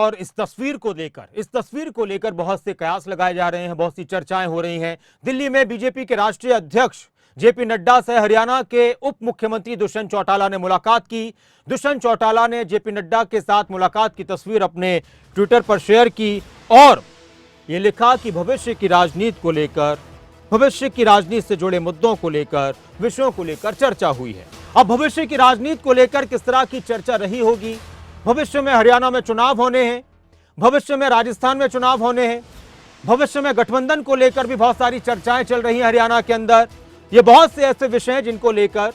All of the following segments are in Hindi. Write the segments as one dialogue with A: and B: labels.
A: और इस तस्वीर को लेकर बहुत से कयास लगाए जा रहे हैं, बहुत सी चर्चाएं हो रही हैं। दिल्ली में बीजेपी के राष्ट्रीय अध्यक्ष जेपी नड्डा से हरियाणा के उप मुख्यमंत्री दुष्यंत चौटाला ने मुलाकात की। दुष्यंत चौटाला ने जेपी नड्डा के साथ मुलाकात की तस्वीर अपने ट्विटर पर शेयर की और ये लिखा कि भविष्य की राजनीति को लेकर, भविष्य की राजनीति से जुड़े मुद्दों को लेकर, विषयों को लेकर चर्चा हुई है। अब भविष्य की राजनीति को लेकर किस तरह की चर्चा रही होगी, भविष्य में हरियाणा में चुनाव होने हैं, भविष्य में राजस्थान में चुनाव होने हैं, भविष्य में गठबंधन को लेकर भी बहुत सारी चर्चाएं चल रही हैं हरियाणा के अंदर। ये बहुत से ऐसे विषय हैं जिनको लेकर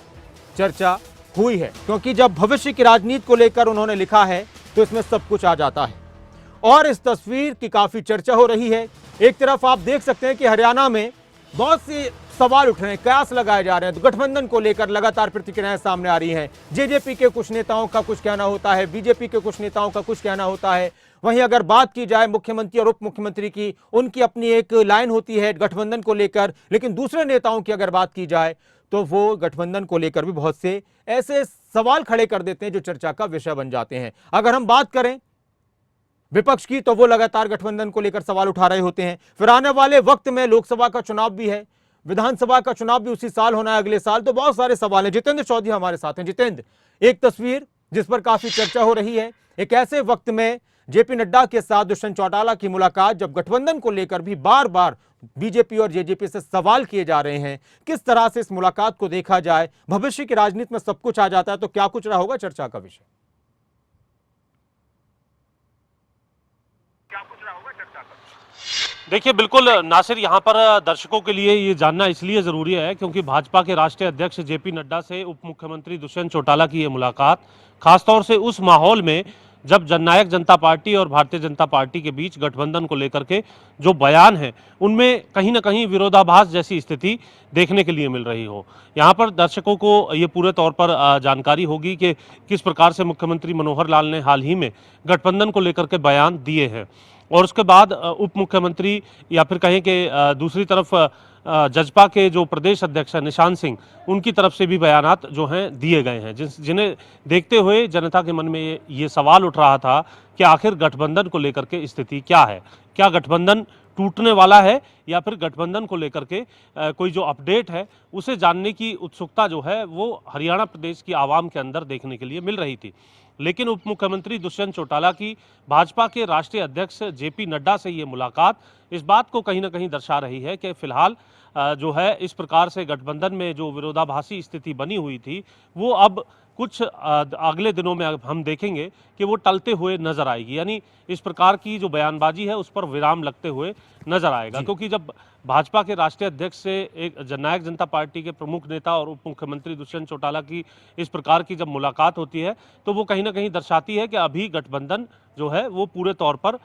A: चर्चा हुई है, क्योंकि जब भविष्य की राजनीति को लेकर उन्होंने लिखा है तो इसमें सब कुछ आ जाता है। और इस तस्वीर की काफी चर्चा हो रही है। एक तरफ आप देख सकते हैं कि हरियाणा में बहुत से सवाल उठ रहे हैं, कयास लगाए जा रहे हैं, तो गठबंधन को लेकर लगातार प्रतिक्रियाएं सामने आ रही हैं। जेजेपी के कुछ नेताओं का कुछ कहना होता है, बीजेपी के कुछ नेताओं का कुछ कहना होता है। वहीं अगर बात की जाए मुख्यमंत्री और उप मुख्यमंत्री की, उनकी अपनी एक लाइन होती है गठबंधन को लेकर, लेकिन दूसरे नेताओं की अगर बात की जाए तो वो गठबंधन को लेकर भी बहुत से ऐसे सवाल खड़े कर देते हैं जो चर्चा का विषय बन जाते हैं। अगर हम बात करें विपक्ष की तो वो लगातार गठबंधन को लेकर सवाल उठा रहे होते हैं। फिर आने वाले वक्त में लोकसभा का चुनाव भी है, विधानसभा का चुनाव भी उसी साल होना है, अगले साल, तो बहुत सारे सवाल हैं। जितेंद्र चौधरी हमारे साथ हैं। जितेंद्र, एक तस्वीर जिस पर काफी चर्चा हो रही है, एक ऐसे वक्त में जेपी नड्डा के साथ दुष्यंत चौटाला की मुलाकात, जब गठबंधन को लेकर भी बार बार बीजेपी और जेजेपी से सवाल किए जा रहे हैं। किस तरह से इस मुलाकात को देखा जाए? भविष्य की राजनीति में सब कुछ आ जाता है तो क्या कुछ रहा होगा चर्चा का विषय?
B: देखिए, बिल्कुल नासिर, यहाँ पर दर्शकों के लिए ये जानना इसलिए ज़रूरी है क्योंकि भाजपा के राष्ट्रीय अध्यक्ष जेपी नड्डा से उप मुख्यमंत्री दुष्यंत चौटाला की ये मुलाकात खासतौर से उस माहौल में जब जननायक जनता पार्टी और भारतीय जनता पार्टी के बीच गठबंधन को लेकर के जो बयान है उनमें कहीं ना कहीं विरोधाभास जैसी स्थिति देखने के लिए मिल रही हो। यहाँ पर दर्शकों को ये पूरे तौर पर जानकारी होगी कि किस प्रकार से मुख्यमंत्री मनोहर लाल ने हाल ही में गठबंधन को लेकर के बयान दिए हैं और उसके बाद उप मुख्यमंत्री या फिर कहें कि दूसरी तरफ जजपा के जो प्रदेश अध्यक्ष हैं निशान सिंह, उनकी तरफ से भी बयानात जो हैं दिए गए हैं, जिन्हें देखते हुए जनता के मन में ये सवाल उठ रहा था कि आखिर गठबंधन को लेकर के स्थिति क्या है, क्या गठबंधन टूटने वाला है या फिर गठबंधन को लेकर के कोई जो अपडेट है उसे जानने की उत्सुकता जो है वो हरियाणा प्रदेश की आवाम के अंदर देखने के लिए मिल रही थी। लेकिन उप मुख्यमंत्री दुष्यंत चौटाला की भाजपा के राष्ट्रीय अध्यक्ष जेपी नड्डा से ये मुलाकात इस बात को कहीं ना कहीं दर्शा रही है कि फिलहाल जो है इस प्रकार से गठबंधन में जो विरोधाभासी स्थिति बनी हुई थी वो अब कुछ अगले दिनों में हम देखेंगे कि वो टलते हुए नजर आएगी, यानी इस प्रकार की जो बयानबाजी है उस पर विराम लगते हुए नजर आएगा। क्योंकि जब भाजपा के राष्ट्रीय अध्यक्ष से एक जननायक जनता पार्टी के प्रमुख नेता और उप मुख्यमंत्री दुष्यंत चौटाला की इस प्रकार की जब मुलाकात होती है तो वो कहीं ना कहीं दर्शाती है कि अभी गठबंधन जो है वो पूरे तौर पर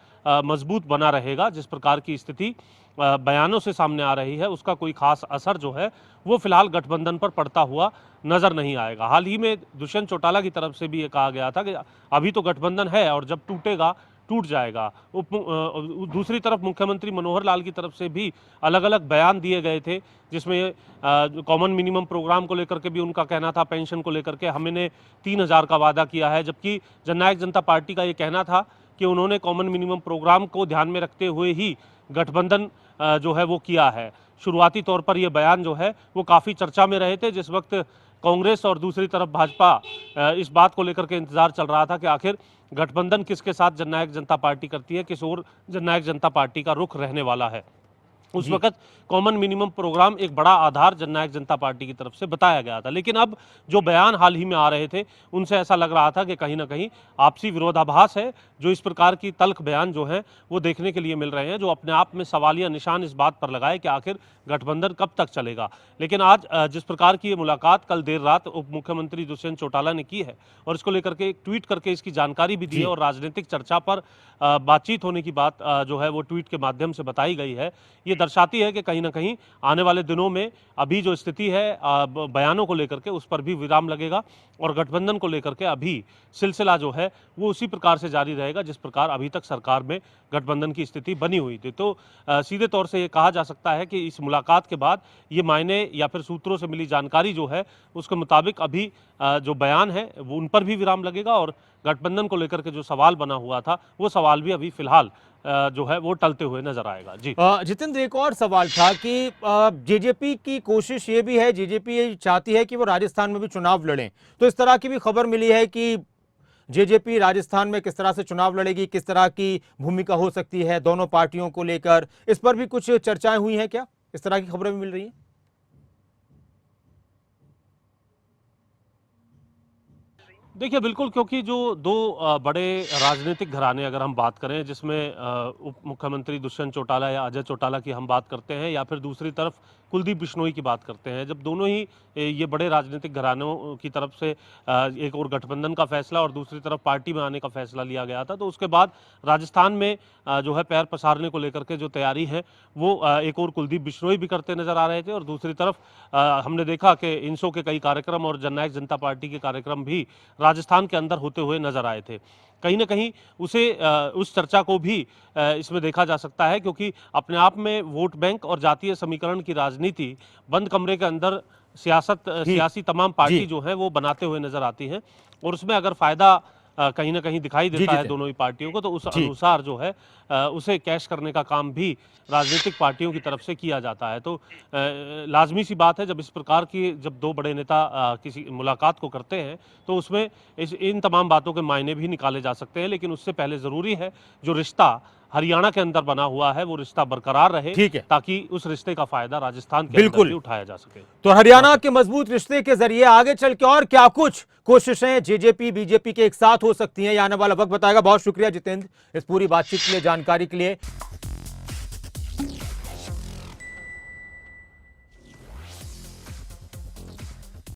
B: मजबूत बना रहेगा। जिस प्रकार की स्थिति बयानों से सामने आ रही है उसका कोई खास असर जो है वो फिलहाल गठबंधन पर पड़ता हुआ नजर नहीं आएगा। हाल ही में दुष्यंत चौटाला की तरफ से भी ये कहा गया था कि अभी तो गठबंधन है और जब टूटेगा टूट जाएगा। दूसरी तरफ मुख्यमंत्री मनोहर लाल की तरफ से भी अलग अलग बयान दिए गए थे, जिसमें कॉमन मिनिमम प्रोग्राम को लेकर के भी उनका कहना था, पेंशन को लेकर के हमने 3000 का वादा किया है, जबकि जननायक जनता पार्टी का ये कहना था कि उन्होंने कॉमन मिनिमम प्रोग्राम को ध्यान में रखते हुए ही गठबंधन जो है वो किया है। शुरुआती तौर पर ये बयान जो है वो काफ़ी चर्चा में रहे थे, जिस वक्त कांग्रेस और दूसरी तरफ भाजपा इस बात को लेकर के इंतजार चल रहा था कि आखिर गठबंधन किसके साथ जननायक जनता पार्टी करती है, किस ओर जननायक जनता पार्टी का रुख रहने वाला है। उस वक्त कॉमन मिनिमम प्रोग्राम एक बड़ा आधार जननायक जनता पार्टी की तरफ से बताया गया था। लेकिन अब जो बयान हाल ही में आ रहे थे उनसे ऐसा लग रहा था कि कहीं ना कहीं आपसी विरोधाभास है, जो इस प्रकार की तल्ख बयान जो है वो देखने के लिए मिल रहे हैं, जो अपने आप में सवालिया निशान इस बात पर लगाए कि आखिर गठबंधन कब तक चलेगा। लेकिन आज जिस प्रकार की ये मुलाकात कल देर रात उप मुख्यमंत्री दुष्यंत चौटाला ने की है और इसको लेकर के एक ट्वीट करके इसकी जानकारी भी दी है और राजनीतिक चर्चा पर बातचीत होने की बात जो है वो ट्वीट के माध्यम से बताई गई है, ये दर्शाती है कि कहीं ना कहीं आने वाले दिनों में अभी जो स्थिति है बयानों को लेकर के उस पर भी विराम लगेगा और गठबंधन को लेकर के अभी सिलसिला जो है वो उसी प्रकार से जारी रहेगा जिस प्रकार अभी तक सरकार में गठबंधन की स्थिति बनी हुई थी। तो सीधे तौर से ये कहा जा सकता है कि इस मुलाकात के बाद ये मायने या फिर सूत्रों से मिली जानकारी जो है उसके मुताबिक अभी जो बयान है वो उन पर भी विराम लगेगा और गठबंधन को लेकर के जो सवाल बना हुआ था वो सवाल भी अभी फिलहाल जो है वो टलते हुए नजर आएगा। जी
A: जितेंद्र, एक और सवाल था कि जेजेपी की कोशिश ये भी है, जेजेपी ये चाहती है कि वो राजस्थान में भी चुनाव लड़ें, तो इस तरह की भी खबर मिली है कि जेजेपी राजस्थान में किस तरह से चुनाव लड़ेगी, किस तरह की भूमिका हो सकती है दोनों पार्टियों को लेकर, इस पर भी कुछ चर्चाएं हुई हैं क्या? इस तरह की खबरें भी मिल रही हैं?
B: देखिए बिल्कुल, क्योंकि जो दो बड़े राजनीतिक घराने अगर हम बात करें, जिसमें उप मुख्यमंत्री दुष्यंत चौटाला या अजय चौटाला की हम बात करते हैं, या फिर दूसरी तरफ कुलदीप बिश्नोई की बात करते हैं, जब दोनों ही ये बड़े राजनीतिक घरानों की तरफ से एक और गठबंधन का फैसला और दूसरी तरफ पार्टी में आने का फैसला लिया गया था, तो उसके बाद राजस्थान में जो है पैर पसारने को लेकर के जो तैयारी है वो एक और कुलदीप बिश्नोई भी करते नजर आ रहे थे, और दूसरी तरफ हमने देखा कि इनसो के कई कार्यक्रम और जननायक जनता पार्टी के कार्यक्रम भी राजस्थान के अंदर होते हुए नजर आए थे। कहीं ना कहीं उस चर्चा को भी इसमें देखा जा सकता है, क्योंकि अपने आप में वोट बैंक और जातीय समीकरण की राजनीति बंद कमरे के अंदर सियासी तमाम पार्टी जो है वो बनाते हुए नजर आती हैं, और उसमें अगर फायदा कहीं ना कहीं दिखाई देता है दोनों ही पार्टियों को, तो उस अनुसार जो है उसे कैश करने का काम भी राजनीतिक पार्टियों की तरफ से किया जाता है। तो लाजमी सी बात है, जब इस प्रकार की जब दो बड़े नेता किसी मुलाकात को करते हैं तो उसमें इन तमाम बातों के मायने भी निकाले जा सकते हैं, लेकिन उससे पहले ज़रूरी है जो रिश्ता हरियाणा के अंदर बना हुआ है वो रिश्ता बरकरार रहे,
A: ठीक है,
B: ताकि उस रिश्ते का फायदा राजस्थान के अंदर भी उठाया जा सके।
A: तो हरियाणा के मजबूत रिश्ते के जरिए आगे चल के और क्या कुछ कोशिशें जेजेपी बीजेपी के एक साथ हो सकती हैं, ये आने वाला वक्त बताएगा। बहुत शुक्रिया जितेंद्र इस पूरी बातचीत के लिए, जानकारी के लिए।